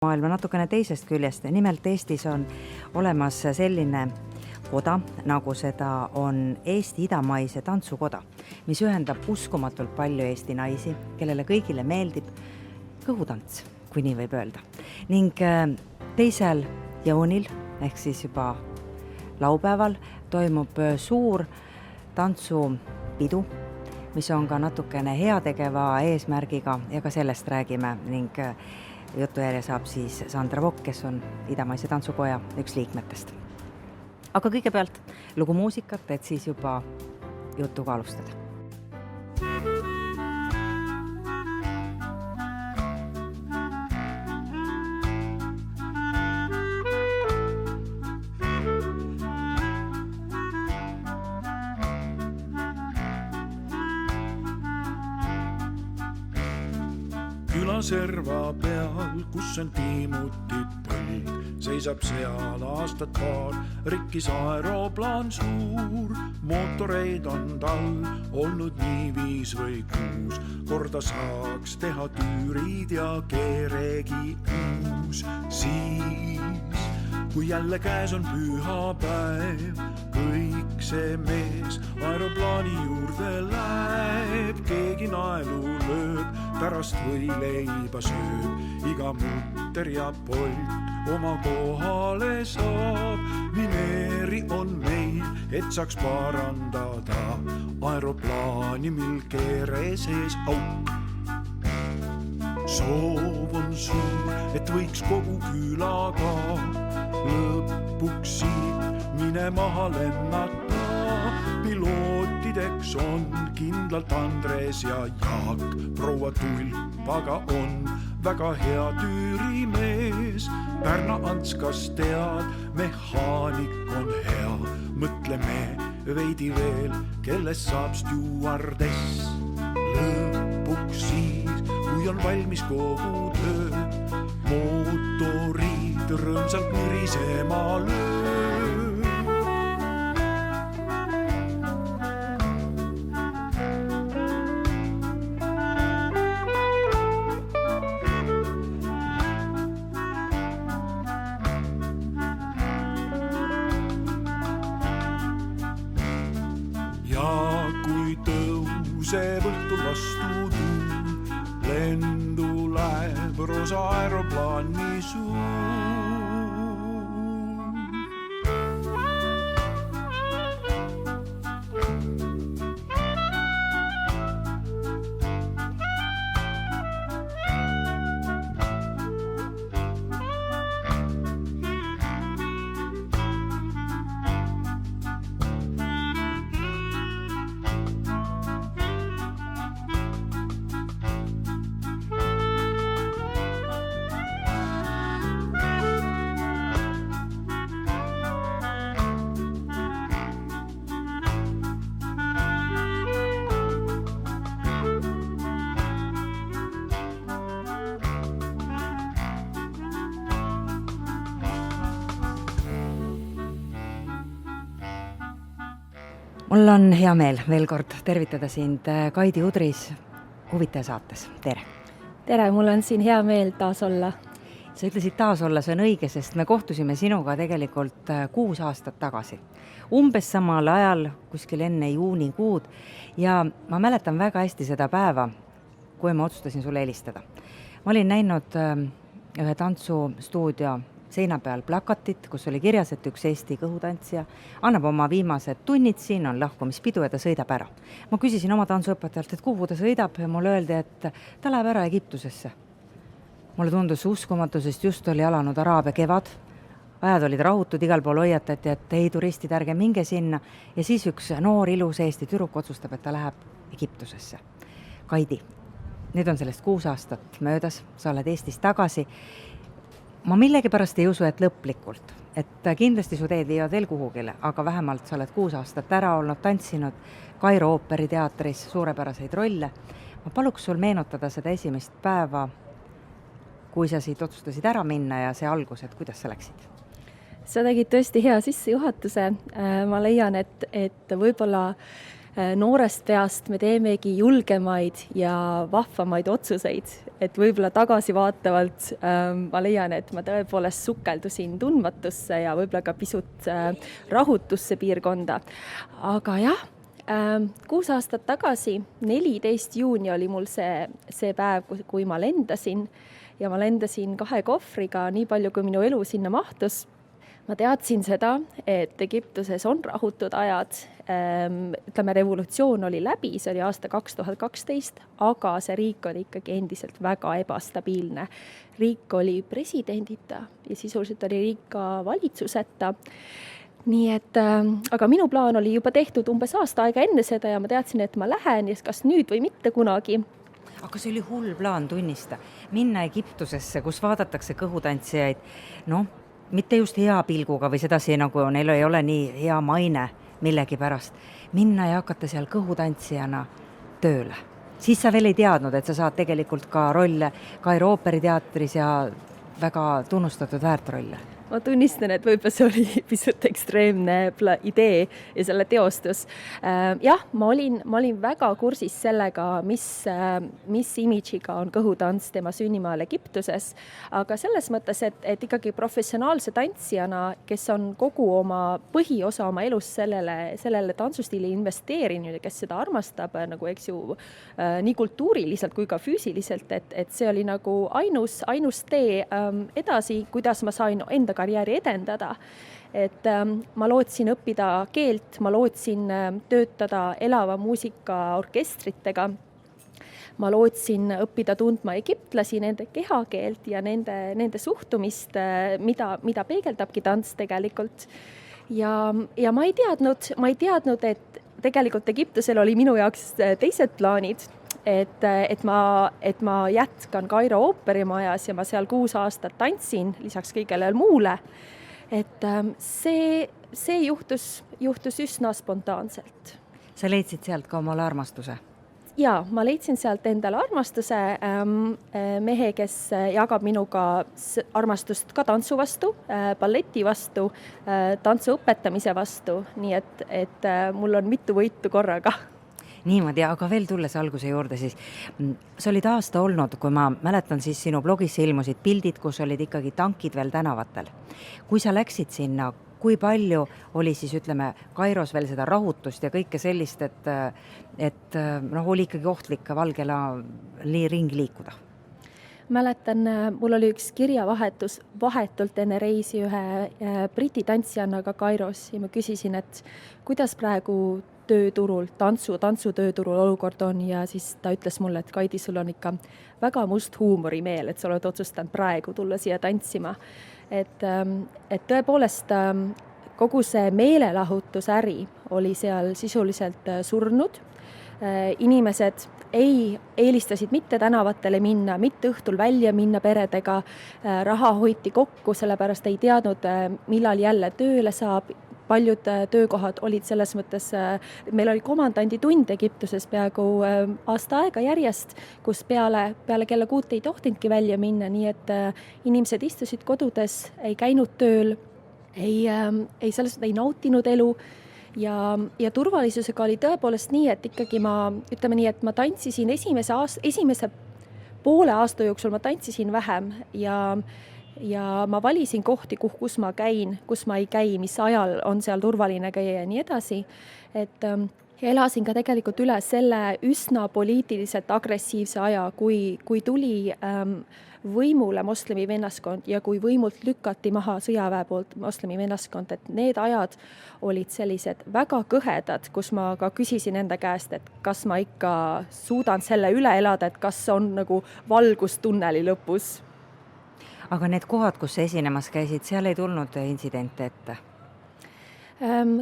maailma natukene teisest küljest. Nimelt Eestis on olemas selline koda, nagu seda on Eesti Idamaise Tantsukoda, mis ühendab uskumatult palju Eesti naisi, kellele kõigile meeldib kõhutants, kui nii võib öelda. Ning 2. juunil ehk siis juba laupäeval toimub suur tantsupidu, mis on ka natukene heategeva eesmärgiga ja ka sellest räägime ning jutujärje saab siis Sandra Vokk, kes on Idamaise Tantsukoja üks liikmetest. Aga kõigepealt lugu muusikat, et siis juba jutuga alustada. Serva peal, kus on tiimutit põld, seisab seal aastat paar, rikkis aeroplaan suur. Mootoreid on tal olnud nii 5 või 6, korda saaks teha tüürid ja keeregi uus. Siis, kui jälle käes on püha päev, kõik see mees aeroplaani juurde läheb, keegi naelu lööb, pärast või leiba sööb, iga mutter ja polt oma kohale saab. Mineeri on meil, et saaks parandada aeroplaani, mil keere sees auk. Soov on suur, et võiks kogu külaga lõpuks siit mine maha lennata. Pilootideks on kindlalt Andres ja Jaak, proua Tulp aga on väga hea tüürimees. Pärna Ants, kas tead, mehaanik on hea, mõtleme veidi veel, kellest saab stjuardess. Lõpuks siis, kui on valmis kogu töö, mootorid rõõmsalt mürisema löö. See võhtul vastu tuul, lendu läheb rosa aeroplaani suur. Mul on hea meel veel kord tervitada sind Kaidi Udris Huvitaja saates. Tere! Tere, mul on siin hea meel taas olla. Sa ütlesid taas olla, see on õige, sest me kohtusime sinuga tegelikult 6 aastat tagasi. Umbes samal ajal, kuskil enne juunikuud, ja ma mäletan väga hästi seda päeva, kui ma otsustasin sulle helistada. Ma olin näinud ühe tantsustuudio seina peal plakatit, kus oli kirjas, et üks Eesti kõhutantsija annab oma viimased tunnid, siin on lahkumispidu ja ta sõidab ära. Ma küsisin oma tantsuõpetajalt, et kuhu ta sõidab, ja mulle öeldi, et ta läheb ära Egiptusesse. Mulle tundus uskumatu, sest just oli alanud Araabia kevad, ajad olid rahutud, igal pool hoiatati, et ei turistid, ärge minge sinna, ja siis üks noor ilus Eesti tüdruk otsustab, et ta läheb Egiptusesse. Kaidi, nüüd on sellest 6 aastat möödas, sa oled Eestis tagasi. Ma millegipärast ei usu, et lõplikult, et kindlasti su teed viivad veel kuhugile, aga vähemalt sa oled 6 aastat ära olnud, tantsinud Kairo ooperiteatris suurepäraseid rolle. Ma paluks sul meenutada seda esimest päeva, kui sa siit otsustasid ära minna ja see algus, et kuidas sa läksid? Sa tegid tõesti hea sissejuhatuse. Ma leian, et võib-olla noorest peast me teemegi julgemaid ja vahvamaid otsuseid, et võib-olla tagasivaatavalt ma leian, et ma tõepoolest sukeldusin tundmatusse ja võib-olla ka pisut rahutusse piirkonda. Aga jah, 6 aastat tagasi, 14. juuni oli mul see päev, kui ma lendasin ja ma lendasin 2 kohvriga, nii palju kui minu elu sinna mahtus. Ma teadsin seda, et Egiptuses on rahutud ajad, ütleme, revolutsioon oli läbi, see oli aasta 2012, aga see riik oli ikkagi endiselt väga ebastabiilne. Riik oli presidendita ja sisuliselt oli riik ka valitsuseta. Nii et, aga minu plaan oli juba tehtud umbes aasta aega enne seda ja ma teadsin, et ma lähen ja kas nüüd või mitte kunagi. Aga see oli hull plaan, tunnista. Minna Egiptusesse, kus vaadatakse kõhutantsijaid, mitte just hea pilguga või sedasi, nagu neil ei ole nii hea maine millegi pärast. Minna ja hakata seal kõhutantsijana tööle. Siis sa veel ei teadnud, et sa saad tegelikult ka rolle Kairo ooperiteatris ja väga tunnustatud väärtrolle. Ma tunnistan, et võib-olla see oli pisut ekstreemne idee ja selle teostus. Jah, ma olin väga kursis sellega, mis imidžiga on kõhutants tema sünnimaal Egiptuses, aga selles mõttes, et ikkagi professionaalse tantsijana, kes on kogu oma põhiosa oma elus sellele tantsustiili investeerinud ja kes seda armastab, nagu eks ju, nii kultuuriliselt kui ka füüsiliselt, et see oli nagu ainus tee edasi, kuidas ma sain enda karjääri edendada. Et ma lootsin õppida keelt, ma lootsin töötada elava muusikaorkestritega, ma lootsin õppida tundma egiptlasi, nende kehakeelt ja nende suhtumist, mida peegeldabki tants tegelikult. Ja ma ei teadnud, et tegelikult Egiptusel oli minu jaoks teised plaanid, et ma jätkan Kairo ooperimajas ja ma seal 6 aastat tantsin lisaks kõigele muule. Et see juhtus üsna spontaanselt. Sa leidsid sealt ka omale armastuse? Jaa, ma leidsin sealt endale armastuse, mehe, kes jagab minuga armastust ka tantsu vastu, balleti vastu, tantsu õpetamise vastu, nii et mul on mitu võitu korraga. Niimoodi, aga veel tulles alguse juurde siis, sa olid aasta olnud, kui ma mäletan, siis sinu blogisse ilmusid pildid, kus olid ikkagi tankid veel tänavatel. Kui sa läksid sinna, kui palju oli siis, ütleme, Kairos veel seda rahutust ja kõike sellist, et oli ikkagi ohtlik valgela ringi liikuda? Mäletan, mul oli üks kirjavahetus vahetult enne reisi ühe briti tantsijannaga Kairos ja ma küsisin, et kuidas praegu tööturul, tantsutööturul olukord on ja siis ta ütles mulle, et Kaidi, sul on ikka väga must huumorimeel, et sa oled otsustanud praegu tulla siia tantsima. Et tõepoolest kogu see meelelahutusäri oli seal sisuliselt surnud. Inimesed eelistasid mitte tänavatele minna, mitte õhtul välja minna peredega, raha hoiti kokku, sellepärast ei teadnud, millal jälle tööle saab. Paljud töökohad olid selles mõttes, meil oli komandanditund Egiptuses peaaegu aasta aega järjest, kus peale kella 6 ei tohtinudki välja minna, nii et inimesed istusid kodudes, ei käinud tööl, ei nautinud elu ja turvalisusega oli tõepoolest nii, et ikkagi ütleme nii, et ma tantsisin esimese poole aasta jooksul, ma tantsisin vähem ja ma valisin kohti, kus ma käin, kus ma ei käi, mis ajal on seal turvaline käia ja nii edasi. Et elasin ka tegelikult üle selle üsna poliitiliselt agressiivse aja, kui tuli võimule moslemi vennaskond ja kui võimult lükati maha sõjaväe poolt moslemi vennaskond, et need ajad olid sellised väga kõhedad, kus ma ka küsisin enda käest, et kas ma ikka suudan selle üle elada, et kas on nagu valgus tunneli lõpus. Aga need kohad, kus sa esinemas käisid, seal ei tulnud intsidente ette?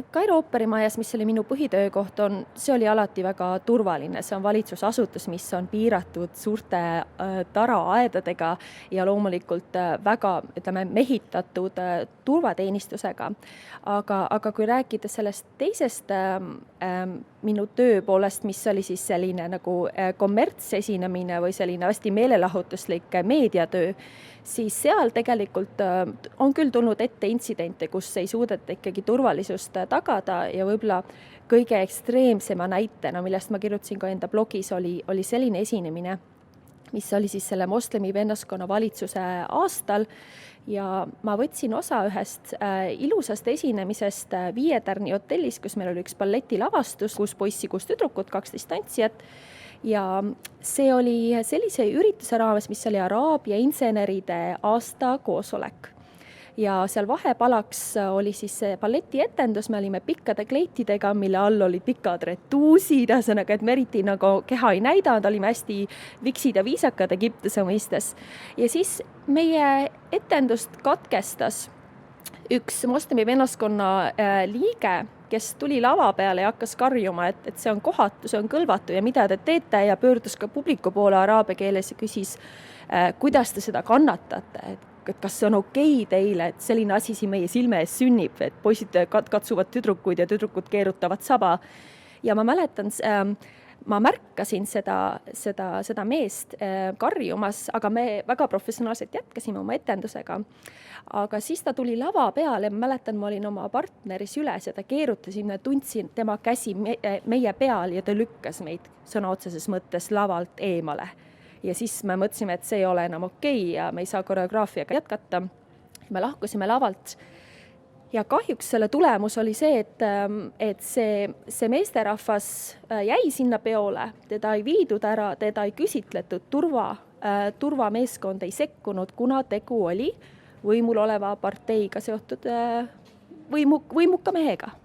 Kairo ooperimajas, mis oli minu põhitöökoht, see oli alati väga turvaline. See on valitsusasutus, mis on piiratud suurte taraaedadega ja loomulikult väga, mehitatud turvateenistusega. Aga kui rääkida sellest teisest minu töö poolest, mis oli siis selline nagu kommertsesinemine või selline hästi meelelahutuslik meediatöö, siis seal tegelikult on küll tulnud ette intsidente, kus ei suudeta ikkagi turvalisust tagada ja võib-olla kõige ekstreemsema näitena, millest ma kirjutasin ka enda blogis, oli selline esinemine, mis oli siis selle moslemi vennaskonna valitsuse aastal ja ma võtsin osa ühest ilusast esinemisest Viie Tärni hotellis, kus meil oli üks balletilavastus, 6 poissi, 6 tüdrukut, 12 tantsijat ja see oli sellise ürituse raames, mis oli Araabia inseneride aasta koosolek. Ja seal vahepalaks oli siis see balletietendus, me olime pikkade kleitidega, mille all olid pikad retuusid, ühesõnaga, et me eriti nagu keha ei näidanud, olime hästi viksid ja viisakad Egiptuse mõistes. Ja siis meie etendust katkestas üks moslemi vennaskonna liige, kes tuli lava peale ja hakkas karjuma, et see on kohatu, see on kõlvatu ja mida te teete ja pöördus ka publiku poole araabia keeles ja küsis, kuidas te seda kannatate, et kas see on okei teile, et selline asi siin meie silme ees sünnib, et poisid katsuvad tüdrukuid ja tüdrukud keerutavad saba. Ja ma mäletan, ma märkasin seda meest karjumas, aga me väga professionaalselt jätkasime oma etendusega. Aga siis ta tuli lava peale, ma mäletan, ma olin oma partneris üles ja ta keerutasin, tundsin tema käsi meie peal ja ta lükkas meid sõna otseses mõttes lavalt eemale. Ja siis me mõtlesime, et see ei ole enam okei ja me ei saa koreograafiaga jätkata. Me lahkusime lavalt ja kahjuks selle tulemus oli see, et see meesterahvas jäi sinna peole, teda ei viidud ära, teda ei küsitletud, turvameeskond ei sekkunud, kuna tegu oli võimul oleva parteiga seotud võimuka mehega.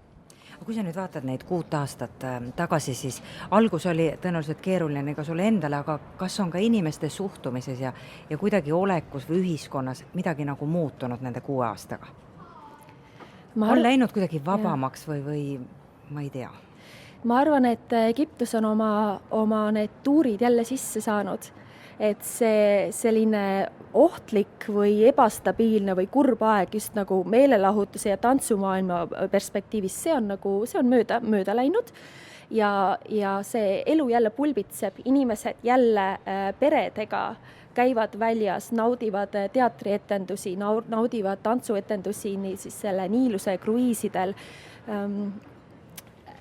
Kui sa nüüd vaatad neid 6 aastat tagasi, siis algus oli tõenäoliselt keeruline ka sulle endale, aga kas on ka inimeste suhtumises ja kuidagi olekus või ühiskonnas midagi nagu muutunud nende 6 aastaga? On läinud kuidagi vabamaks või ma ei tea? Ma arvan, et Egiptus on oma need tuurid jälle sisse saanud. Et see selline ohtlik või ebastabiilne või kurb aeg just nagu meelelahutuse ja tantsumaailma perspektiivis, see on mööda läinud ja see elu jälle pulbitseb, inimesed jälle peredega käivad väljas, naudivad teatrietendusi, naudivad tantsuetendusi nii siis selle Niiluse kruiisidel.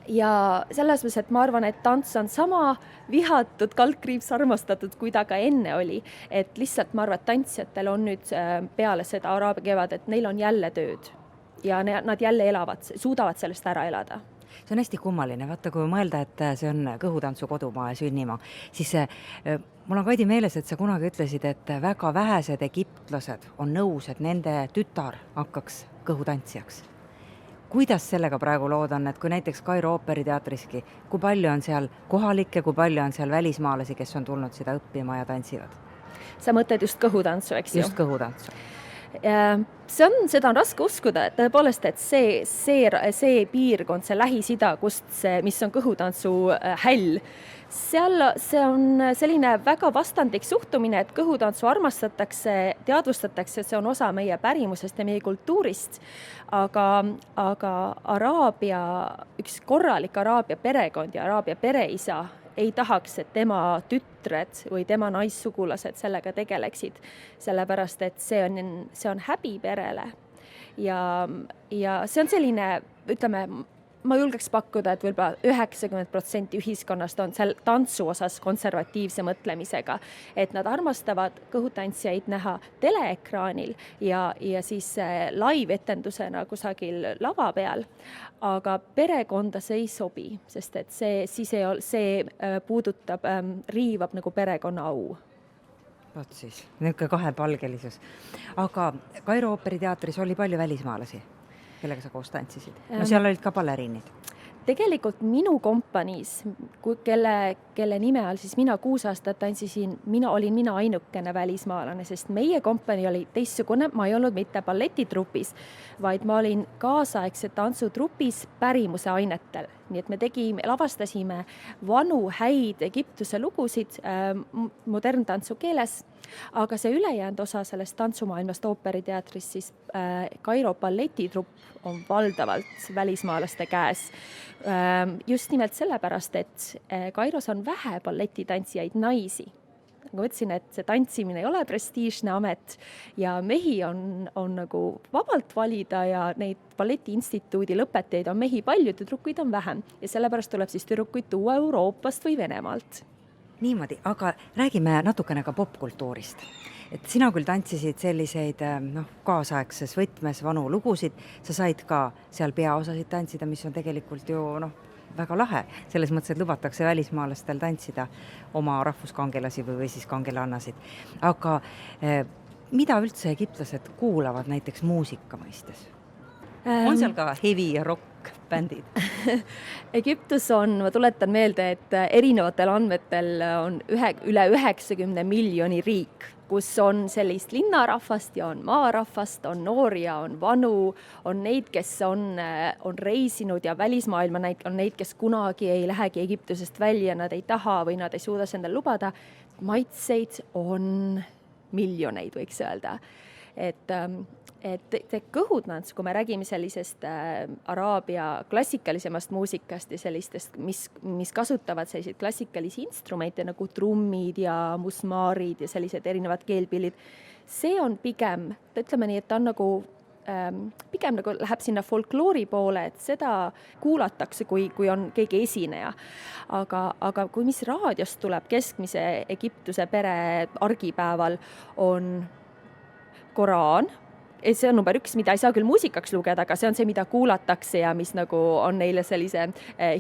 Ja selles mõttes, et ma arvan, et tants on sama vihatud, kaldkriips armastatud, kui ta ka enne oli. Et lihtsalt ma arvan, et tantsijatel on nüüd peale seda araabia kevad, et neil on jälle tööd ja nad jälle suudavad sellest ära elada. See on hästi kummaline, vaata kui mõelda, et see on kõhutantsu kodumaa ja sünnimaa, siis mul on Kaidi meeles, et sa kunagi ütlesid, et väga vähesed egiptlased on nõus, et nende tütar hakkaks kõhutantsijaks. Kuidas sellega praegu lood on, et kui näiteks Kairo ooperiteatriski, kui palju on seal kohalikke, kui palju on seal välismaalasi, kes on tulnud seda õppima ja tantsivad? Sa mõtled just kõhutantsu, eks ju? Just kõhutantsu. Seda on raske uskuda, et tõepoolest, et see piirkond, see Lähis-Ida, mis on kõhutantsu häll, seal see on selline väga vastandlik suhtumine, et kõhutantsu armastatakse, teadvustatakse, et see on osa meie pärimusest ja meie kultuurist, aga üks korralik araabia perekond ja araabia pereisa ei tahaks, et tema tütred või tema naissugulased sellega tegeleksid, sellepärast, et see on häbi perele. Ja see on selline, ütleme, ma julgeks pakkuda, et võib-olla 90% ühiskonnast on seal tantsu osas konservatiivse mõtlemisega, et nad armastavad kõhutantsijaid näha teleekraanil ja siis live-etendusena kusagil lava peal, aga perekonda see ei sobi, sest et see puudutab, riivab nagu perekonna au. Vot siis, niisugune kahepalgelisus. Aga Kairo ooperiteatris oli palju välismaalasi, kellega sa koos tantsisid? No seal olid ka baleriinid. Tegelikult minu kompaniis, kelle nime all siis mina 6 aastat tantsisin, olin mina ainukene välismaalane, sest meie kompanii oli teistsugune, ma ei olnud mitte balletitrupis, vaid ma olin kaasaegse tantsutrupis pärimuse ainetel. nii et me lavastasime vanu häid Egiptuse lugusid moderntantsu keeles, aga see ülejäänud osa sellest tantsumaailmast ooperiteatris siis Kairo balletitrupp on valdavalt välismaalaste käes. Just nimelt sellepärast, et Kairos on vähe balletitantsijaid naisi. Nagu mõtlesin, et see tantsimine ei ole prestiižne amet ja mehi on nagu vabalt valida ja neid balletiinstituudi lõpetajaid on mehi palju, tüdrukuid on vähem ja sellepärast tuleb siis tüdrukuid tuua Euroopast või Venemaalt. Niimoodi, aga räägime natukene ka popkultuurist. Et sina küll tantsisid selliseid kaasaegses võtmes vanu lugusid, sa said ka seal peaosasid tantsida, mis on tegelikult ju väga lahe, selles mõttes, et lubatakse välismaalastel tantsida oma rahvuskangelasi või siis kangelannasid. Aga mida üldse egiptlased kuulavad näiteks muusika mõistes? On seal ka heavy ja rock bändid? Egiptus on, ma tuletan meelde, et erinevatel andmetel on üle 90 miljoni riik, kus on sellist linnarahvast ja on maarahvast, on noori ja on vanu, on neid, kes on reisinud ja välismaailma on neid, kes kunagi ei lähegi Egiptusest välja, nad ei taha või nad ei suuda endale lubada. Maitseid on miljoneid, võiks öelda. Et kõhudnants, kui me räägime sellisest araabia klassikalisemast muusikast ja sellistest, mis kasutavad selliseid klassikalisi instrumente nagu trummid ja musmaarid ja sellised erinevad keelpillid, see on pigem, ütleme nii, et ta on pigem nagu läheb sinna folkloori poole, et seda kuulatakse, kui on keegi esineja. Aga kui mis raadiost tuleb keskmise Egiptuse pere argipäeval, on Koraan. See on number 1, mida ei saa küll muusikaks lugeda, aga see on see, mida kuulatakse ja mis nagu on neile sellise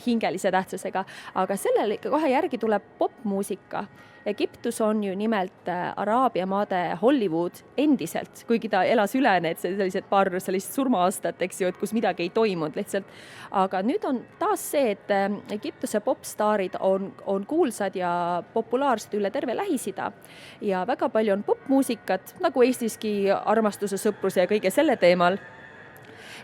hingelise tähtsusega. Aga sellele kohe järgi tuleb popmuusika. Egiptus on ju nimelt Araabia maade Hollywood endiselt, kuigi ta elas üle need sellised paar sellist surma-aastat, eks ju, et kus midagi ei toimunud lihtsalt. Aga nüüd on taas see, et Egiptuse popstaarid on kuulsad ja populaarsed üle terve Lähis-Ida ja väga palju on popmuusikat, nagu Eestiski armastuse, sõpruse ja kõige selle teemal.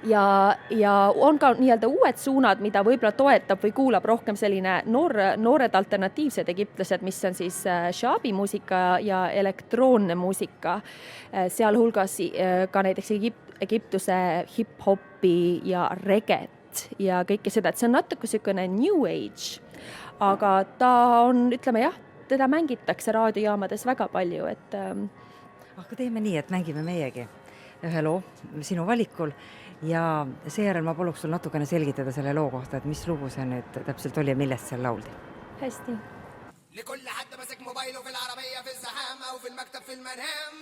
Ja on ka nii-öelda uued suunad, mida võib-olla toetab või kuulab rohkem selline noored alternatiivsed egiptlased, mis on siis shaabi muusika ja elektroonne muusika, sealhulgas ka näiteks Egiptuse hip-hopi ja reget ja kõike seda, et see on natuke selline new age, aga ta on, ütleme jah, teda mängitakse raadiojaamades väga palju, et Aga teeme nii, et mängime meiegi ühe loo sinu valikul ja seejärel ma paluks sul natukene selgitada selle loo kohta, et mis lugu see nüüd täpselt oli ja millest seal lauldi. Hästi. لكل حد مسك موبايله في العربية في الزحام أو في المكتب في المنام.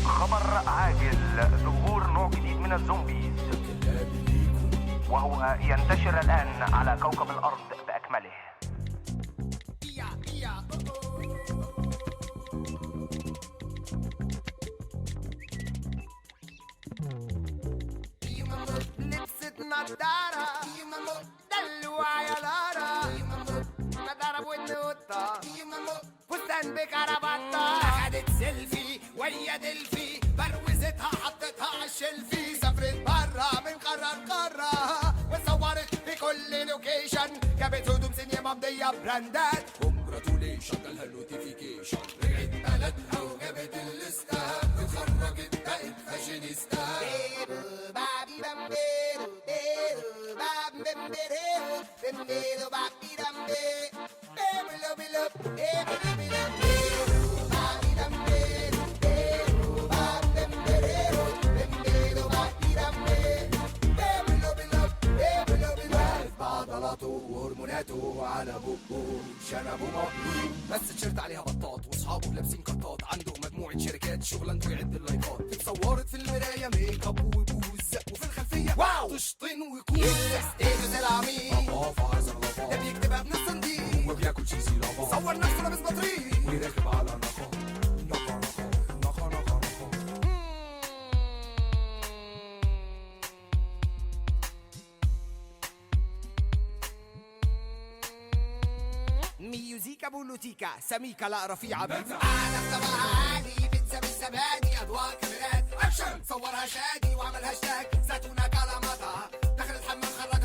خبر عاجل ظهور نوع جديد من الزومبيز وهو ينتشر الآن على كوكب الأرض بأكمله. لبست نضارة دلوع يا لارا نضارة بودن قطة فستان بكرافطة أخدت سيلفي ويا دلفي بروزتها حطتها عالشلفي سافرت برا من قارة وصورت بكل لوكيشن جابت هدوم سنية ممضية براندات كونجراتوليشن جالها النوتيفيكيشن رجعت بلدها وجابت الليستة اتخرجت بقت فاشينيستا وهرموناته على بقه شنبه مقلوب بس تشيرت عليها بطاط واصحابه لابسين كطات عنده مجموعه شركات شغلانته يعد اللايكات اتصورت في المرايه ميك اب وبوز وفي الخلفيه واو تشطين وكوز ستيجز العميق ده بيكتبها بنص صنديق وبياكل شيزي لافا صور نفسه لابس بطريق ويركب على نقا ميوزيكا بولوتيكا سميكا لا رفيعة بنزا أعلى طبعا عالي بنزا بالزبادي أضواء كاميرات أكشن صورها شادي وعمل هاشتاج زيتونة كلاماتا دخل الحمام خرج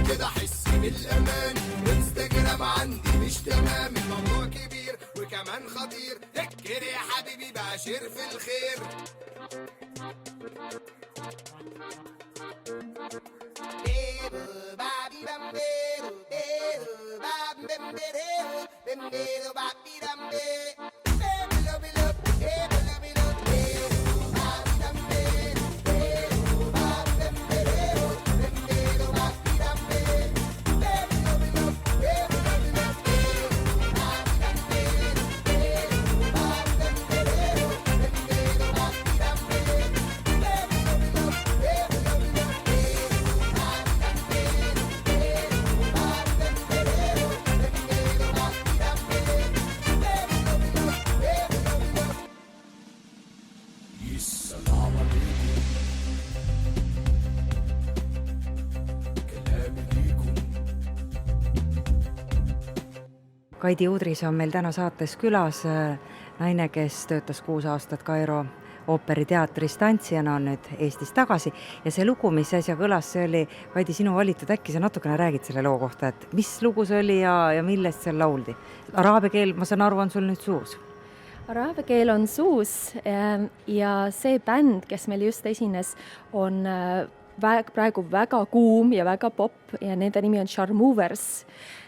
كده حسي بالامان. انستجرام عندي مش تمام، الموضوع كبير وكمان خطير. فكر يا حبيبي باشر في الخير. Kaidi Udris on meil täna saates külas, naine, kes töötas 6 aastat Kairo ooperiteatris tantsijana, on nüüd Eestis tagasi. Ja see lugu, mis äsja kõlas, see oli Kaidi sinu valitud, äkki sa natukene räägid selle loo kohta, et mis lugu see oli ja millest seal lauldi? Araabia keel, ma saan aru, on sul nüüd suus? Araabia keel on suus ja see bänd, kes meil just esines, on praegu väga kuum ja väga pop ja nende nimi on Charmovers.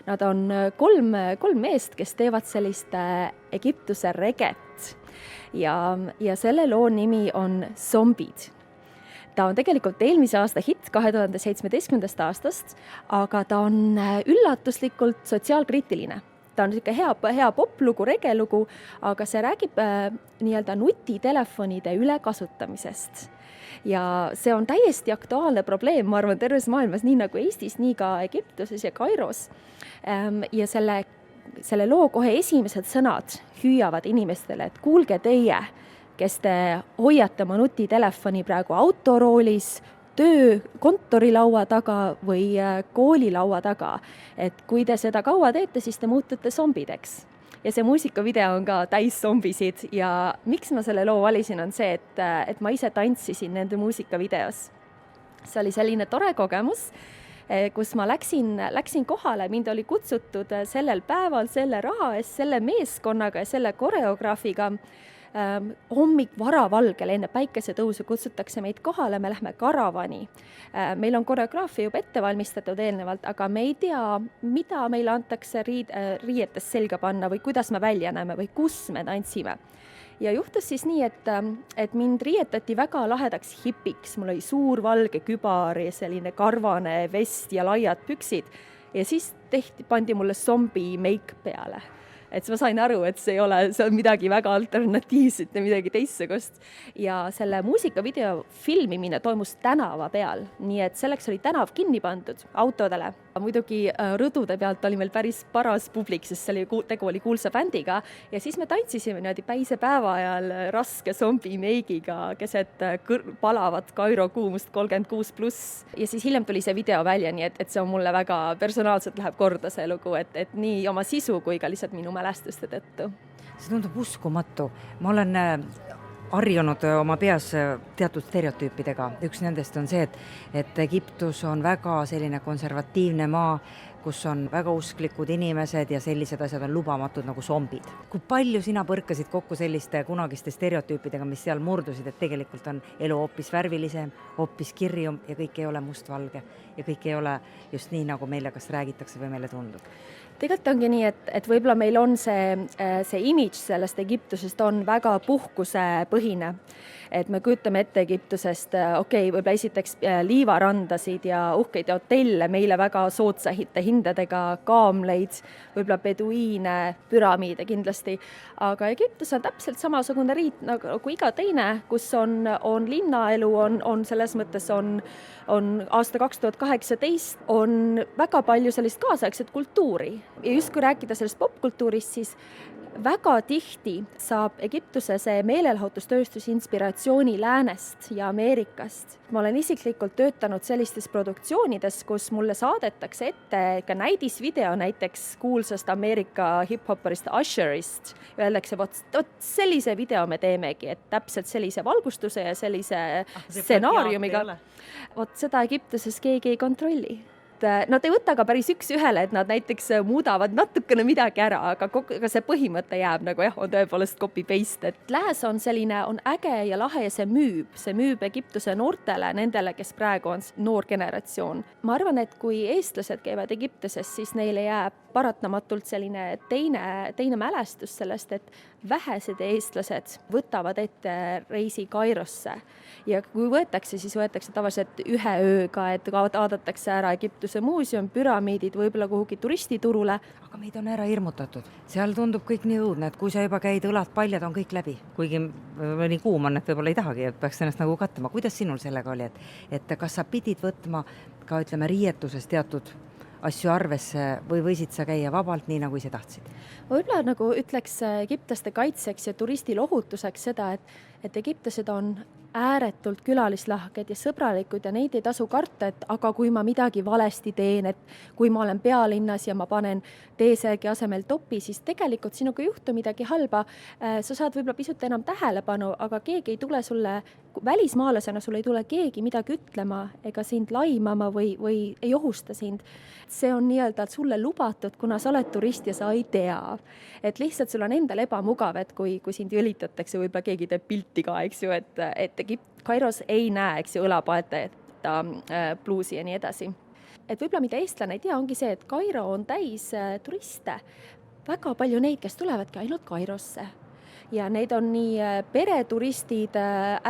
Nad on kolm meest, kes teevad sellist Egiptuse reget ja selle loo nimi on Zombid. Ta on tegelikult eelmise aasta hitt 2017. aastast, aga ta on üllatuslikult sotsiaalkriitiline. Ta on hea poplugu, regelugu, aga see räägib nii-öelda nutitelefonide ülekasutamisest. Ja see on täiesti aktuaalne probleem, ma arvan, terves maailmas, nii nagu Eestis, nii ka Egiptuses ja Kairos. Ja selle loo kohe esimesed sõnad hüüavad inimestele, et kuulge teie, kes te hoiate oma nutitelefoni praegu autoroolis, kontorilaua taga või koolilaua taga. Et kui te seda kaua teete, siis te muutute zombideks. Ja see muusikavideo on ka täis zombisid ja miks ma selle loo valisin on see, et ma ise tantsisin nende muusikavideos. See oli selline tore kogemus, kus ma läksin kohale, mind oli kutsutud sellel päeval, selle raha eest, selle meeskonnaga ja selle koreograafiga. Hommik varavalgel enne päikesetõusu kutsutakse meid kohale, me lähme karavani. Meil on koreograafia juba ette valmistatud eelnevalt, aga me ei tea, mida meile antakse riietes selga panna või kuidas me välja näeme või kus me tantsime. Ja juhtus siis nii, et mind riietati väga lahedaks hipiks, mul oli suur valge kübar ja selline karvane vest ja laiad püksid ja siis pandi mulle zombi meik peale. Et ma sain aru, et see on midagi väga alternatiivset ja midagi teistsugust. Ja selle muusikavideo filmimine toimus tänava peal, nii et selleks oli tänav kinni pandud autodele. Muidugi rõdude pealt oli meil päris paras publik, sest tegu oli kuulsa bändiga ja siis me tantsisime niimoodi päisepäeva ajal raske zombi meigiga keset palavat Kairo kuumust 36+. Ja siis hiljem tuli see video välja, nii et see on mulle väga personaalselt läheb korda see lugu, et nii oma sisu kui ka lihtsalt minu mälestuste tõttu. See tundub uskumatu. Ma olen harjunud oma peas teatud stereotüüpidega. Üks nendest on see, et Egiptus on väga selline konservatiivne maa, kus on väga usklikud inimesed ja sellised asjad on lubamatud nagu zombid. Kui palju sina põrkasid kokku selliste kunagiste stereotüüpidega, mis seal murdusid, et tegelikult on elu hoopis värvilisem, hoopis kirjum ja kõik ei ole mustvalge ja kõik ei ole just nii, nagu meile kas räägitakse või meile tundub? Tegelikult ongi nii, et võib-olla meil on see imidž sellest Egiptusest on väga puhkusepõhine. Et me kujutame ette Egiptusest, võib-olla esiteks liivarandasid ja uhkeid hotelle, meile väga soodsahite hindadega kaamleid, võib-olla beduiine, püramiide kindlasti. Aga Egiptus on täpselt samasugune riik nagu iga teine, kus on linnaelu, on selles mõttes on aasta 2018, on väga palju sellist kaasaegset kultuuri. Ja just kui rääkida sellest popkultuurist, siis väga tihti saab Egiptuse see meelelahutustööstus inspiratsiooni läänest ja Ameerikast. Ma olen isiklikult töötanud sellistes produktsioonides, kus mulle saadetakse ette ka näidisvideo näiteks kuulsast Ameerika hip-hopperist Usherist. Öeldakse, vot sellise video me teemegi, et täpselt sellise valgustuse ja sellise stsenaariumiga. Vot seda Egiptuses keegi ei kontrolli. nad ei võta ka päris üks-ühele, et nad näiteks muudavad natukene midagi ära, aga see põhimõte jääb nagu jah, on tõepoolest copy-paste, et lääs on selline, on äge ja lahe ja see müüb Egiptuse noortele, nendele, kes praegu on noor generatsioon. Ma arvan, et kui eestlased käivad Egiptuses, siis neile jääb paratamatult selline teine mälestus sellest, et vähesed eestlased võtavad ette reisi Kairosse ja kui võetakse, siis võetakse tavaliselt ühe ööga, et vaadatakse ära Egiptuse muuseum, püramiidid, võib-olla kuhugi turistiturule. Aga meid on ära hirmutatud. Seal tundub kõik nii õudne, et kui sa juba käid õlad paljad, on kõik läbi. Kuigi nii kuum on, et võib-olla ei tahagi, et peaks ennast nagu kattama. Kuidas sinul sellega oli, et kas sa pidid võtma ka riietuses teatud asju arvesse või võisid sa käia vabalt nii, nagu ise tahtsid? Võib-olla nagu ütleks egiptlaste kaitseks ja turistil ohutuseks seda, et egiptlased on ääretult külalislahked ja sõbralikud ja neid ei tasu karta, et aga kui ma midagi valesti teen, et kui ma olen pealinnas ja ma panen T-särgi asemel topi, siis tegelikult sinuga ei juhtu midagi halba. Sa saad võib-olla pisut enam tähelepanu, aga keegi ei tule sulle, välismaalasena sulle ei tule keegi midagi ütlema ega sind laimama või ei ohusta sind. See on nii-öelda sulle lubatud, kuna sa oled turist ja sa ei tea. Et lihtsalt sul on endal ebamugav, et kui sind jõlitatakse, võib-olla keegi teeb pilti ka, eks ju, et Kairos ei näe, eks ju, õlapaeta bluusi ja nii edasi. Et võib-olla mida eestlane ei tea, ongi see, et Kairo on täis turiste. Väga palju neid, kes tulevadki ainult Kairosse. Ja neid on nii pereturistid,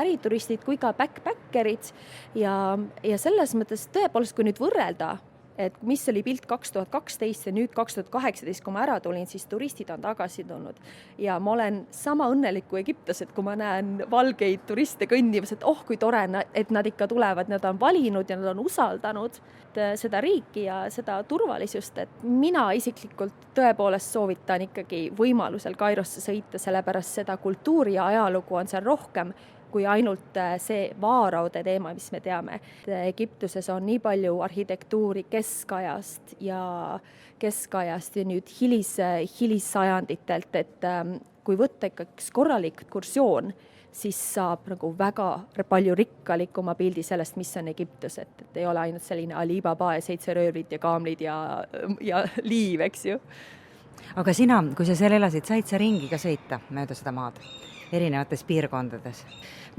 ärituristid kui ka backpackerid ja selles mõttes tõepoolest, kui nüüd võrrelda, et mis oli pilt 2012 ja nüüd 2018, kui ma ära tulin, siis turistid on tagasi tulnud. Ja ma olen sama õnnelik kui egiptlased, kui ma näen valgeid turiste kõndimas, et kui tore, et nad ikka tulevad, nad on valinud ja nad on usaldanud seda riiki ja seda turvalisust, et mina isiklikult tõepoolest soovitan ikkagi võimalusel Kairosse sõita, sellepärast seda kultuuri ja ajalugu on seal rohkem kui ainult see vaaraude teema, mis me teame. Egiptuses on nii palju arhitektuuri keskajast ja nüüd hilissajanditelt, et kui võtta ikka üks korralik kursioon, siis saab nagu väga palju rikkalikuma pildi sellest, mis on Egiptus, et ei ole ainult selline Alibaba ja 7 röövlit ja kaamlid ja liiv, eks ju. Aga sina, kui sa seal elasid, said sa ringi ka sõita mööda seda maad erinevates piirkondades?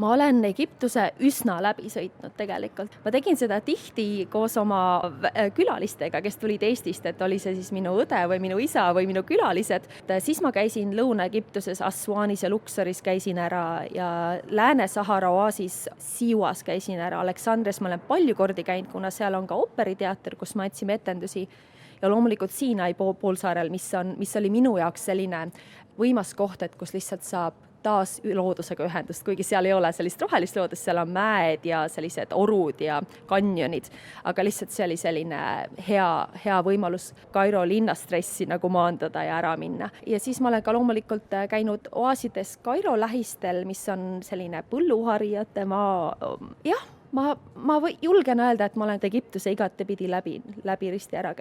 Ma olen Egiptuse üsna läbi sõitnud tegelikult. Ma tegin seda tihti koos oma külalistega, kes tulid Eestist, et oli see siis minu õde või minu isa või minu külalised. Siis ma käisin Lõuna-Egiptuses, Assuanis ja Luxoris käisin ära ja Lääne-Sahara oaasis Siuas käisin ära. Aleksandres ma olen palju kordi käinud, kuna seal on ka operiteater, kus ma otsime etendusi. Ja loomulikult Siinai poolsaarel, mis oli minu jaoks selline võimas koht, et kus lihtsalt saab taas loodusega ühendust, kuigi seal ei ole sellist rohelist loodust, seal on mäed ja sellised orud ja kanjonid, aga lihtsalt see oli selline hea võimalus Kairo linnastressi nagu maandada ja ära minna. Ja siis ma olen ka loomulikult käinud oaasides Kairo lähistel, mis on selline põlluharijate maa. Jah, ma julgen öelda, et ma olen Egiptuse igatepidi läbi risti ära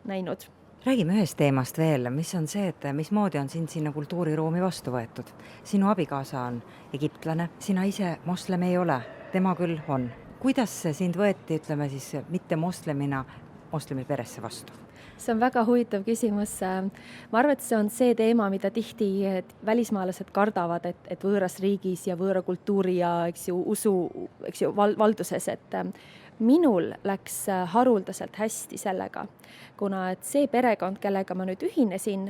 näinud. Räägime ühest teemast veel, mis on see, et mismoodi on sind sinna kultuuriruumi vastu võetud. Sinu abikaasa on egiptlane, sina ise moslem ei ole, tema küll on. Kuidas sind võeti, ütleme siis, mitte moslemina moslemi peresse vastu? See on väga huvitav küsimus. Ma arvan, et see on see teema, mida tihti välismaalased kardavad, et võõras riigis ja võõra kultuuri ja usu valduses, et minul läks haruldaselt hästi sellega, kuna et see perekond, kellega ma nüüd ühinesin,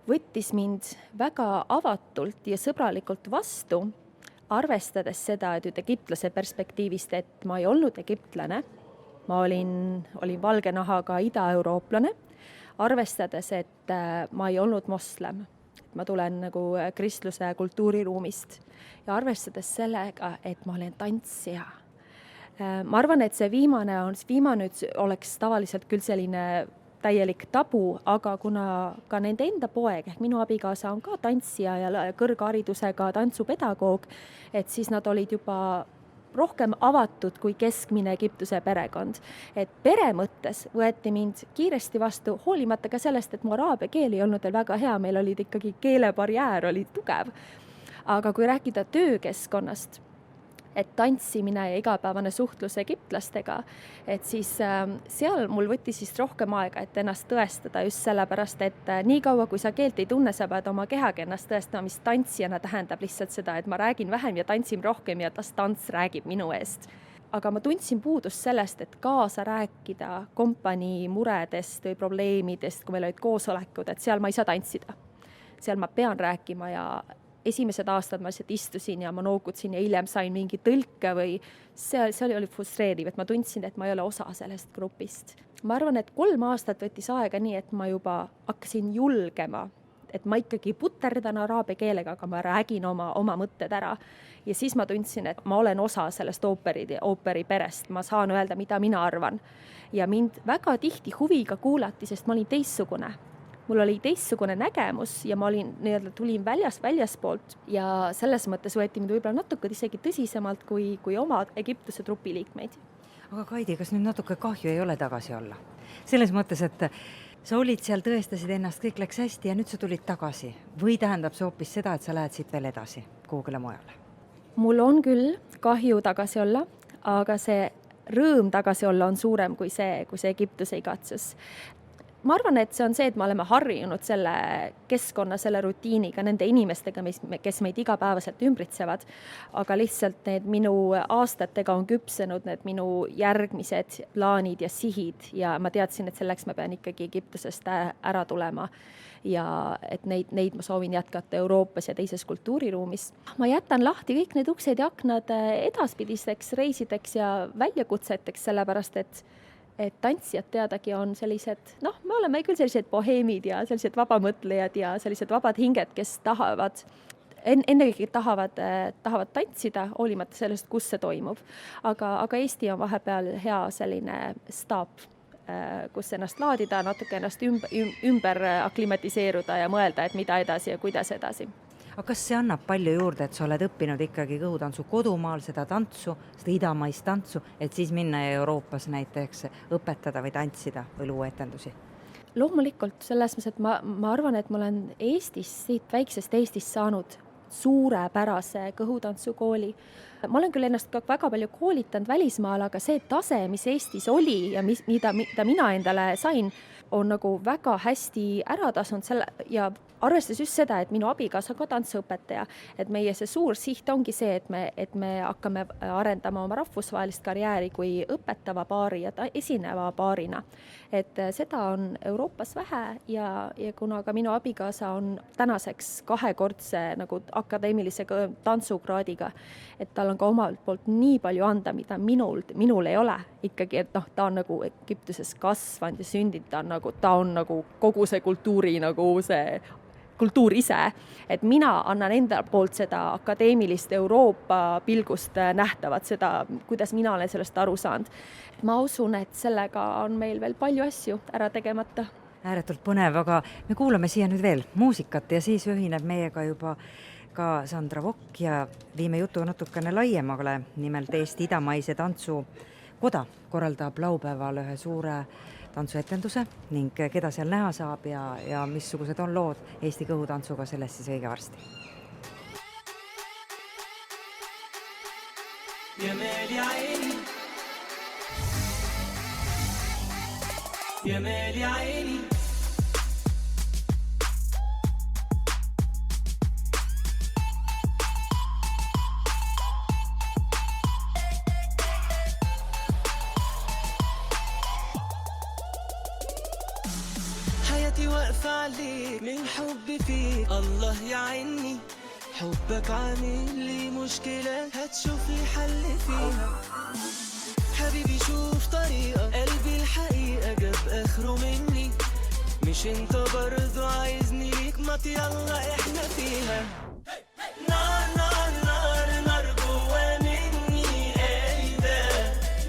võttis mind väga avatult ja sõbralikult vastu, arvestades seda, et egiptlase perspektiivist, et ma ei olnud egiptlane, ma olin valge nahaga ida-eurooplane, arvestades, et ma ei olnud moslem, ma tulen nagu kristluse kultuuriruumist ja arvestades sellega, et ma olen tantsija. Ma arvan, et see viimane oleks tavaliselt küll selline täielik tabu, aga kuna ka nende enda poeg, ehk minu abikaasa on ka tantsija ja kõrgharidusega tantsupedagoog, et siis nad olid juba rohkem avatud kui keskmine Egiptuse perekond. Et pere mõttes võeti mind kiiresti vastu, hoolimata ka sellest, et mu araabia keel ei olnud veel väga hea, meil olid ikkagi keelebarjäär oli tugev. Aga kui rääkida töökeskkonnast, et tantsimine ja igapäevane suhtlus egiptlastega, et siis seal mul võttis siis rohkem aega, et ennast tõestada just sellepärast, et nii kaua, kui sa keelt ei tunne, sa pead oma kehaga ennast tõestama, mis tantsijana tähendab lihtsalt seda, et ma räägin vähem ja tantsin rohkem ja tants räägib minu eest. Aga ma tundsin puudust sellest, et kaasa rääkida kompanii muredest või probleemidest, kui meil olid koosolekud, et seal ma ei saa tantsida. Seal ma pean rääkima ja esimesed aastad ma lihtsalt istusin ja ma noogutsin ja hiljem sain mingi tõlke või see oli frustreeriv, et ma tundsin, et ma ei ole osa sellest grupist. Ma arvan, et 3 aastat võttis aega nii, et ma juba hakkasin julgema, et ma ikkagi puterdan araabia keelega, aga ma räägin oma mõtted ära. Ja siis ma tundsin, et ma olen osa sellest ooperi perest, ma saan öelda, mida mina arvan. Ja mind väga tihti huviga kuulati, sest ma olin teistsugune. Mul oli teistsugune nägemus ja ma tulin väljaspoolt ja selles mõttes võeti mind võib-olla natuke isegi tõsisemalt kui oma Egiptuse trupiliikmeid. Aga Kaidi, kas nüüd natuke kahju ei ole tagasi olla? Selles mõttes, et sa olid seal, tõestasid ennast, kõik läks hästi ja nüüd sa tulid tagasi. Või tähendab see hoopis seda, et sa lähed siit veel edasi kuhugile mujale? Mul on küll kahju tagasi olla, aga see rõõm tagasi olla on suurem kui see Egiptuse igatsus. Ma arvan, et see on see, et me oleme harjunud selle keskkonna, selle rutiiniga, nende inimestega, kes meid igapäevaselt ümbritsevad, aga lihtsalt need minu aastatega on küpsenud need minu järgmised plaanid ja sihid ja ma teadsin, et selleks ma pean ikkagi Egiptusest ära tulema ja et neid ma soovin jätkata Euroopas ja teises kultuuriruumis. Ma jätan lahti kõik need uksed ja aknad edaspidisteks reisideks ja väljakutseteks, sellepärast et tantsijad teadagi on sellised, me oleme küll sellised boheemid ja sellised vabamõtlejad ja sellised vabad hinged, kes tahavad, ennegi tahavad tantsida, hoolimata sellest, kus see toimub. Aga Eesti on vahepeal hea selline staap, kus ennast laadida, natuke ennast ümber aklimatiseeruda ja mõelda, et mida edasi ja kuidas edasi. Aga kas see annab palju juurde, et sa oled õppinud ikkagi kõhutantsu kodumaal, seda tantsu, seda idamaist tantsu, et siis minna Euroopas näiteks õpetada või tantsida või luua etendusi? Loomulikult, selles mõttes, et ma arvan, et ma olen siit väiksest Eestist saanud suurepärase kõhutantsukooli. Ma olen küll ennast ka väga palju koolitanud välismaal, aga see tase, mis Eestis oli ja mida mina endale sain, on nagu väga hästi ära tasunud ja arvestas just seda, et minu abikaasa ka tantsuõpetaja, et meie see suur siht ongi see, et me hakkame arendama oma rahvusvahelist karjääri kui õpetava paari ja esineva paarina. Et seda on Euroopas vähe ja kuna ka minu abikaasa on tänaseks 2-kordse nagu akadeemilise tantsukraadiga, et tal on ka omalt poolt nii palju anda, mida minul ei ole ikkagi, et ta on nagu Egiptuses kasvanud ja sündinud, ta on nagu kogu see kultuuri nagu see kultuur ise, et mina annan enda poolt seda akadeemilist Euroopa pilgust nähtavat, seda, kuidas mina olen sellest aru saanud. Ma usun, et sellega on meil veel palju asju ära tegemata. Ääretult põnev, aga me kuulame siia nüüd veel muusikat ja siis ühineb meiega juba ka Sandra Vokk ja viime jutu natukene laiemale, nimelt Eesti idamaise tantsukoda korraldab laupäeval ühe suure tantsuetenduse ning keda seal näha saab ja missugused on lood Eesti kõhutantsuga, sellest siis õige varsti. واقف عليك من حب فيك الله يعيني حبك عامل لي مشكلة هتشوف لي حل فيها حبيبي شوف طريقة قلبي الحقيقة جاب آخره مني مش انت برضو عايزني ليك ما يلا احنا فيها نار نار نار نار جوا مني ايه ده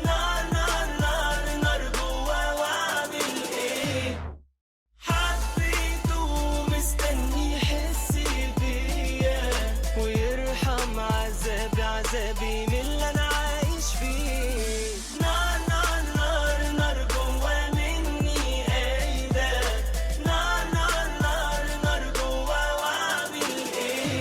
نار نار نار نار جوا واعمل ايه حبيته مستني يحس بيا ويرحم عذابي عذابي من اللي انا عايش فيه نار نار نار نار جوا مني ايه ده نار نار نار نار جوا واعمل ايه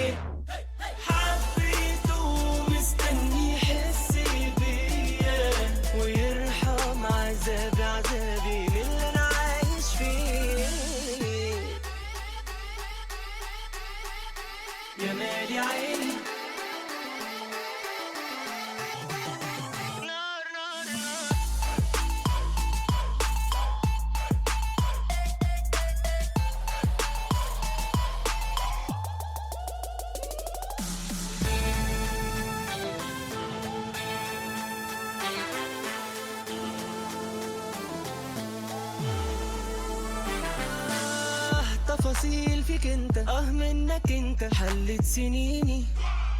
التفاصيل فيك انت منك انت حلت سنيني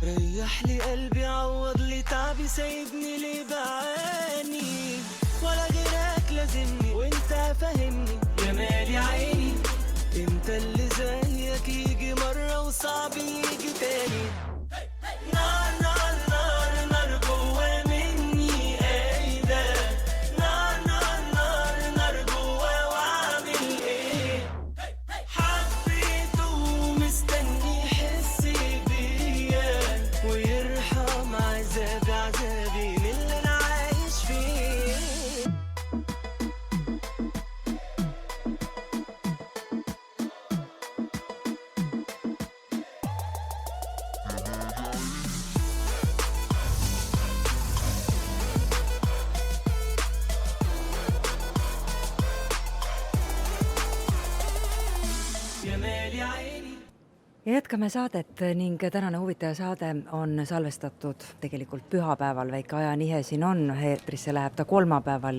ريح لي قلبي عوض لي تعبي سايبني لي بعاني ولا غيرك لازمني وانت فاهمني جمال يا عيني انت اللي زيك يجي مرة وصعب يجي تاني نار نار نار نار جوا مني ايدا نار نار نار نار جوا واعمل ايه حبيته ومستني يحس بيا ويرحم عذابي من اللي انا عايش فيه جمال يا عيني ja jätkame saadet ning tänane huvitaja saade on salvestatud tegelikult pühapäeval, väike ajanihe siin on, eetrisse läheb ta kolmapäeval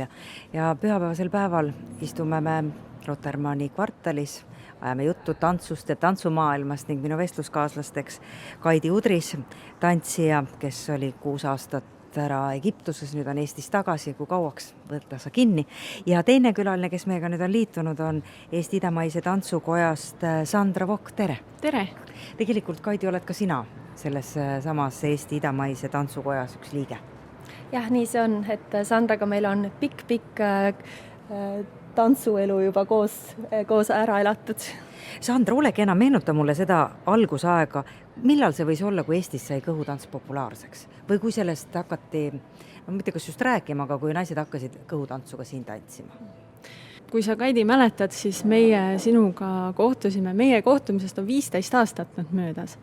ja pühapäevasel päeval istume me Rotermanni kvartalis, ajame juttu tantsust ja tantsumaailmast ning minu vestluskaaslasteks Kaidi Udris, tantsija, kes oli 6 aastat ära Egiptuses, nüüd on Eestis tagasi, kui kauaks võtta sa kinni. Ja teine külaline, kes meiega nüüd on liitunud, on Eesti Idamaise Tantsukojast Sandra Vokk, tere! tere! Tegelikult, Kaidi, oled ka sina selles samas Eesti Idamaise Tantsukojas üks liige. jah, nii see on, et Sandraga meil on pikk tantsuelu juba koos ära elatud. Sandra, ole kena, meenuta mulle seda algusaega, millal see võis olla, kui Eestis sai kõhutants populaarseks? Või kui sellest hakati, ma mitte kas just rääkima, aga kui naised hakkasid kõhutantsuga siin tantsima? Kui sa, Kaidi, mäletad, siis meie sinuga kohtusime, meie kohtumisest on 15 aastat nüüd möödas.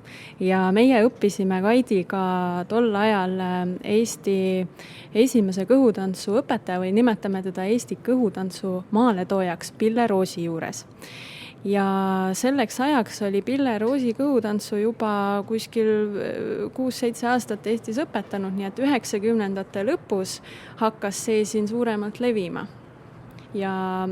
Ja meie õppisime Kaidiga tol ajal Eesti esimese kõhutantsu õpetaja või nimetame teda Eesti kõhutantsu maaletoojaks Pille Roosi juures. Ja selleks ajaks oli Pille Roosi kõhutantsu juba kuskil 6-7 aastat Eestis õpetanud, nii et 90-ndate lõpus hakkas see siin suuremalt levima. Ja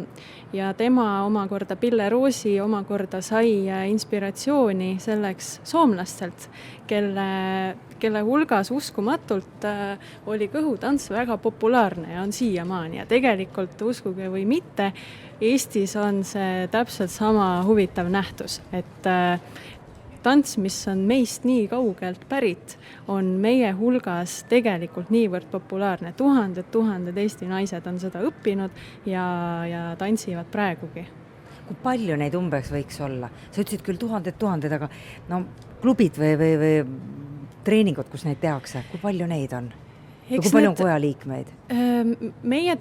tema omakorda, Pille Roosi omakorda sai inspiratsiooni selleks soomlastelt, kelle hulgas uskumatult oli kõhutants väga populaarne ja on siiamaani. Ja tegelikult, uskuge või mitte, Eestis on see täpselt sama huvitav nähtus, et tants, mis on meist nii kaugelt pärit, on meie hulgas tegelikult niivõrd populaarne. Tuhanded Eesti naised on seda õppinud ja tantsivad praegugi. Kui palju neid umbes võiks olla? Sa ütlesid küll tuhanded, aga no, klubid või treeningud, kus neid tehakse, kui palju neid on? Ja kui palju on koja liikmeid? Meie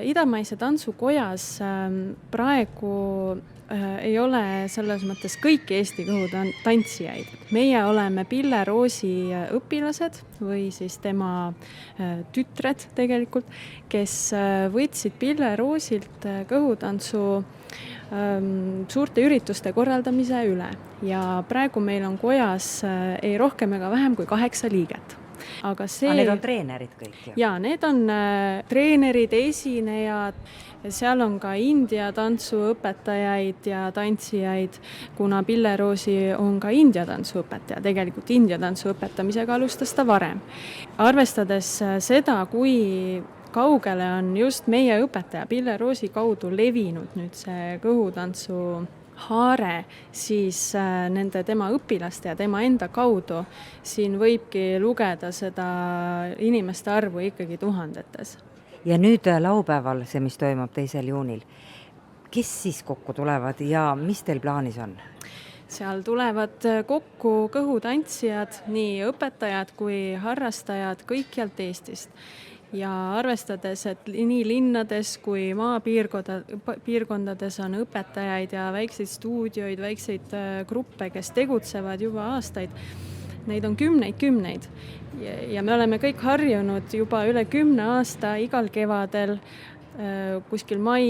Idamaise Tantsukojas praegu ei ole selles mõttes kõik Eesti kõhutantsijaid. Meie oleme Pille Roosi õpilased või siis tema tütred tegelikult, kes võtsid Pille Roosilt kõhutantsu suurte ürituste korraldamise üle. Ja praegu meil on kojas ei rohkem ega vähem kui 8 liiget. Aga need on treenerid kõik? Jaa, need on treenerid, esinejad, seal on ka India tantsuõpetajaid ja tantsijaid, kuna Pille Roosi on ka India tantsuõpetaja. Tegelikult India tantsuõpetamisega alustas ta varem. Arvestades seda, kui kaugele on just meie õpetaja Pille Roosi kaudu levinud nüüd see kõhutantsu haare, siis nende tema õpilaste ja tema enda kaudu siin võibki lugeda seda inimeste arvu ikkagi tuhandetes. Ja nüüd laupäeval, see mis toimub 2. juunil, kes siis kokku tulevad ja mis teil plaanis on? Seal tulevad kokku kõhutantsijad, nii õpetajad kui harrastajad kõikjalt Eestist. Ja arvestades, et nii linnades kui maapiirkondades on õpetajaid ja väikseid stuudioid, väikseid gruppe, kes tegutsevad juba aastaid, neid on kümneid. Ja me oleme kõik harjunud juba üle 10 aasta igal kevadel kuskil mai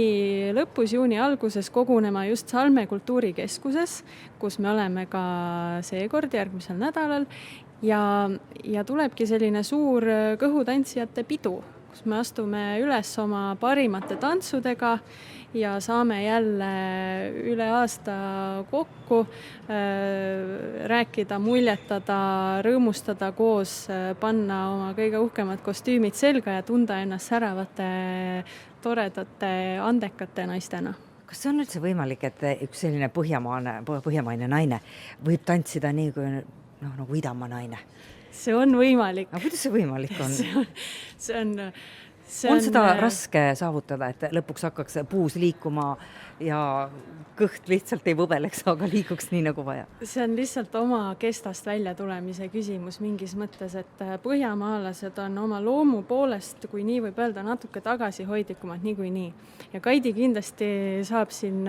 lõpus, juuni alguses kogunema just Salme kultuurikeskuses, kus me oleme ka seekord järgmisel nädalal. Ja tulebki selline suur kõhutantsijate pidu, kus me astume üles oma parimate tantsudega ja saame jälle üle aasta kokku rääkida, muljetada, rõõmustada koos, panna oma kõige uhkemad kostüümid selga ja tunda ennast säravate, toredate, andekate naistena. Kas see on üldse võimalik, et üks selline põhjamaine naine võib tantsida nii kui nagu idamaa naine? See on võimalik. Aga kuidas see võimalik on? See on seda raske saavutada, et lõpuks hakkaks puus liikuma ja kõht lihtsalt ei võbeleks, aga liiguks nii nagu vaja? See on lihtsalt oma kestast välja tulemise küsimus mingis mõttes, et põhjamaalased on oma loomu poolest, kui nii võib öelda, natuke tagasihoidlikumad niikuinii. Ja Kaidi kindlasti saab siin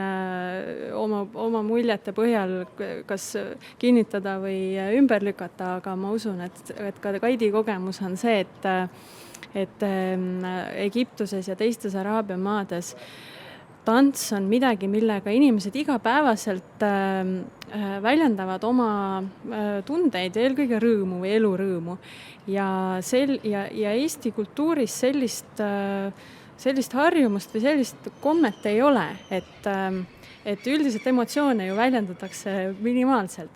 oma muljete põhjal kas kinnitada või ümber lükata, aga ma usun, et ka Kaidi kogemus on see, et Egiptuses ja teistes Araabia maades tants on midagi, millega inimesed igapäevaselt väljendavad oma tundeid, eelkõige rõõmu või elurõõmu. Ja Eesti kultuuris sellist harjumust või sellist kommet ei ole, et üldiselt emotsioone ju väljendatakse minimaalselt.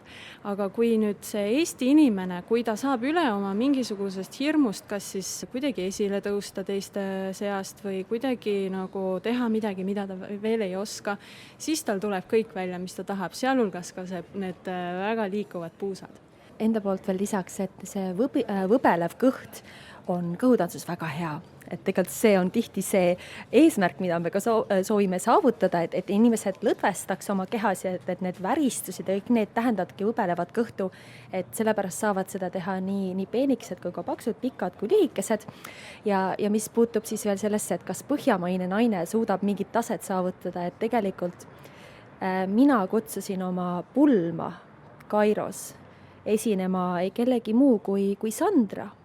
Aga kui nüüd see Eesti inimene, kui ta saab üle oma mingisugusest hirmust, kas siis kuidagi esile tõusta teiste seast või kuidagi nagu teha midagi, mida ta veel ei oska, siis tal tuleb kõik välja, mis ta tahab, sealhulgas ka need väga liikuvad puusad. Enda poolt veel lisaks, et see võbelev kõht on kõhutantsus väga hea. Et tegelikult see on tihti see eesmärk, mida me ka soovime saavutada, et inimesed lõdvestaks oma kehas ja et need väristused ja kõik need tähendavadki võbelevat kõhtu, et sellepärast saavad seda teha nii peenikesed kui ka paksud, pikad kui lühikesed. Ja mis puutub siis veel sellesse, et kas põhjamaine naine suudab mingit taset saavutada, et tegelikult mina kutsusin oma pulma Kairos esinema ei kellegi muu kui Sandra.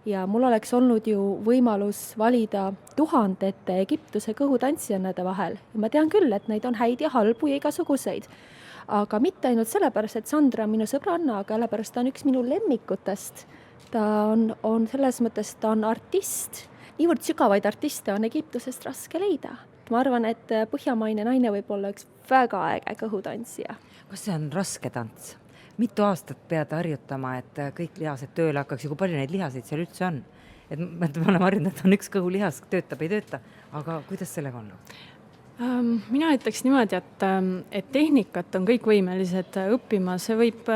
Ja mul oleks olnud ju võimalus valida tuhandete Egiptuse kõhutantsijannade vahel. Ja ma tean küll, et neid on häid ja halbu ja igasuguseid. Aga mitte ainult sellepärast, et Sandra on minu sõbranna, aga sellepärast ta on üks minu lemmikutest. Ta on selles mõttes, ta on artist. Niivõrd sügavaid artiste on Egiptusest raske leida. Ma arvan, et põhjamaine naine võib olla üks väga äge kõhutantsija. Kas see on raske tants? Mitu aastat pead harjutama, et kõik lihased tööle hakkaks ja kui palju neid lihaseid seal üldse on? Et me oleme harjunud, et on üks kõhulihas, töötab, ei tööta, aga kuidas sellega on? Mina ütleks niimoodi, et tehnikat on kõik võimelised õppima. See võib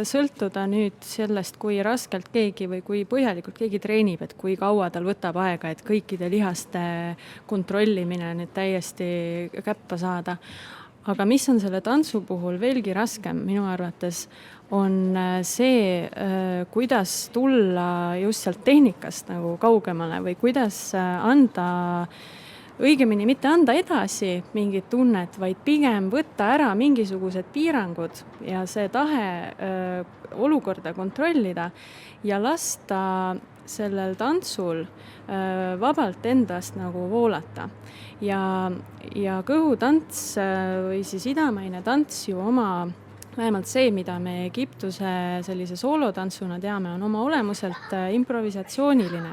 sõltuda nüüd sellest, kui raskelt keegi või kui põhjalikult keegi treenib, et kui kaua tal võtab aega, et kõikide lihaste kontrollimine nüüd täiesti käppa saada. Aga mis on selle tantsu puhul veelgi raskem minu arvates, on see, kuidas tulla just sealt tehnikast nagu kaugemale või kuidas anda, õigemini mitte anda edasi mingit tunnet, vaid pigem võtta ära mingisugused piirangud ja see tahe olukorda kontrollida ja lasta sellel tantsul vabalt endast nagu voolata. Ja kõhutants või siis idamaine tants ju oma, vähemalt see, mida me Egiptuse sellise soolotantsuna teame, on oma olemuselt improvisatsiooniline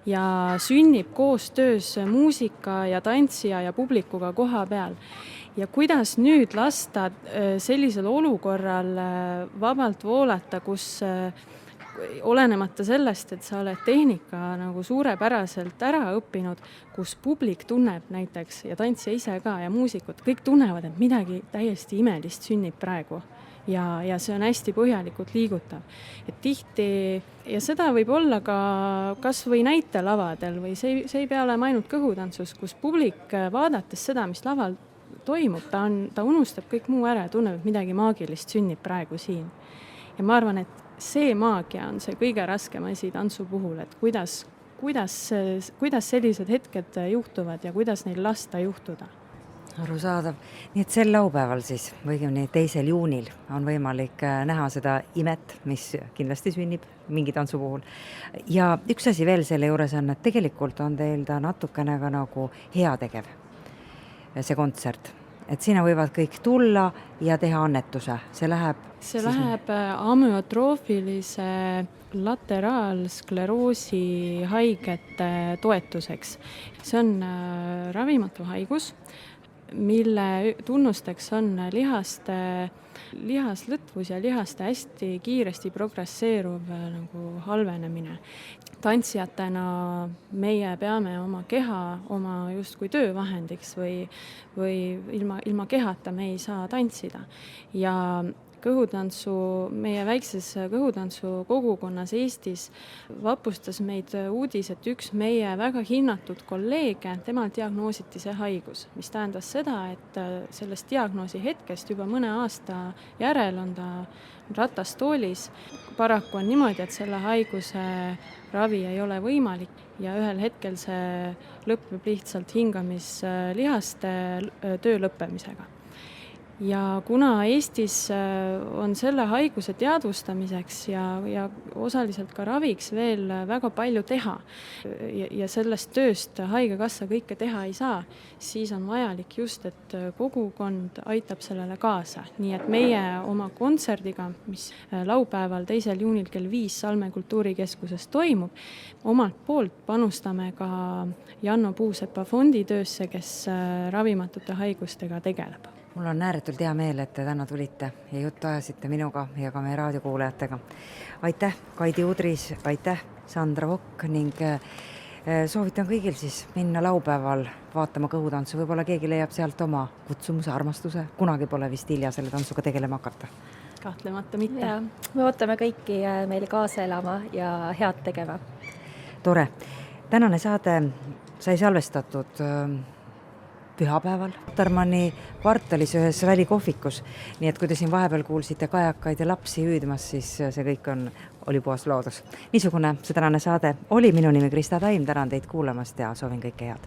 ja sünnib koostöös muusika ja tantsija ja publikuga koha peal. Ja kuidas nüüd lasta sellisel olukorral vabalt voolata, kus olenemata sellest, et sa oled tehnika nagu suurepäraselt ära õppinud, kus publik tunneb näiteks ja tantsija ise ka ja muusikud, kõik tunnevad, et midagi täiesti imelist sünnib praegu ja see on hästi põhjalikult liigutav. Et tihti, ja seda võib olla ka kas või näitelavadel või see ei pea olema ainult kõhutantsus, kus publik vaadates seda, mis laval toimub, ta unustab kõik muu ära ja tunneb, et midagi maagilist sünnib praegu siin. Ja ma arvan, et see maagia on see kõige raskem asi tantsu puhul, et kuidas sellised hetked juhtuvad ja kuidas neil lasta juhtuda. Arusaadav. Nii et sel laupäeval siis, õigemini 2. juunil on võimalik näha seda imet, mis kindlasti sünnib mingi tantsu puhul. Ja üks asi veel selle juures on, et tegelikult on teil ta natukene ka nagu heategev, see kontsert. et sinna võivad kõik tulla ja teha annetuse, see läheb see läheb amüotroofilise lateraalskleroosi haigete toetuseks. See on ravimatu haigus, mille tunnusteks on lihaslõtvus ja lihaste hästi kiiresti progresseeruv nagu halvenemine. Tantsijatena meie peame oma keha oma justkui töövahendiks või ilma kehata me ei saa tantsida. Ja meie väikses kõhutantsu kogukonnas Eestis vapustas meid uudis, et üks meie väga hinnatud kolleege, temal diagnoositi see haigus, mis tähendas seda, et sellest diagnoosi hetkest juba mõne aasta järel on ta ratastoolis. Paraku on niimoodi, et selle haiguse ravi ei ole võimalik ja ühel hetkel see lõpeb lihtsalt hingamislihaste töö lõppemisega. Ja kuna Eestis on selle haiguse teadvustamiseks ja osaliselt ka raviks veel väga palju teha ja sellest tööst haigekassa kõike teha ei saa, siis on vajalik just, et kogukond aitab sellele kaasa. Nii et meie oma kontserdiga, mis laupäeval 2. juunil kell 5 Salme kultuurikeskuses toimub, omalt poolt panustame ka Janno Puusepa fondi töösse, kes ravimatute haigustega tegeleb. Mul on ääretult hea meel, et te täna tulite ja juttu ajasite minuga ja ka meie raadiokuulajatega. Aitäh, Kaidi Udris, aitäh, Sandra Vokk ning soovitan kõigil siis minna laupäeval vaatama kõhutantsu. Võib-olla keegi leiab sealt oma kutsumuse, armastuse. Kunagi pole vist hilja selle tantsuga tegelema hakata. Kahtlemata mitte. Ja, me ootame kõiki meil kaasa elama ja head tegema. Tore. Tänane saade sai salvestatud pühapäeval Tarmani kvartalis ühes välikohvikus. Nii et kui te siin vahepeal kuulsite kajakaid ja lapsi hüüdmas, siis see kõik oli puhas loodus. Niisugune see tänane saade oli. Minu nimi Krista Taim, tänan teid kuulamast ja soovin kõike head.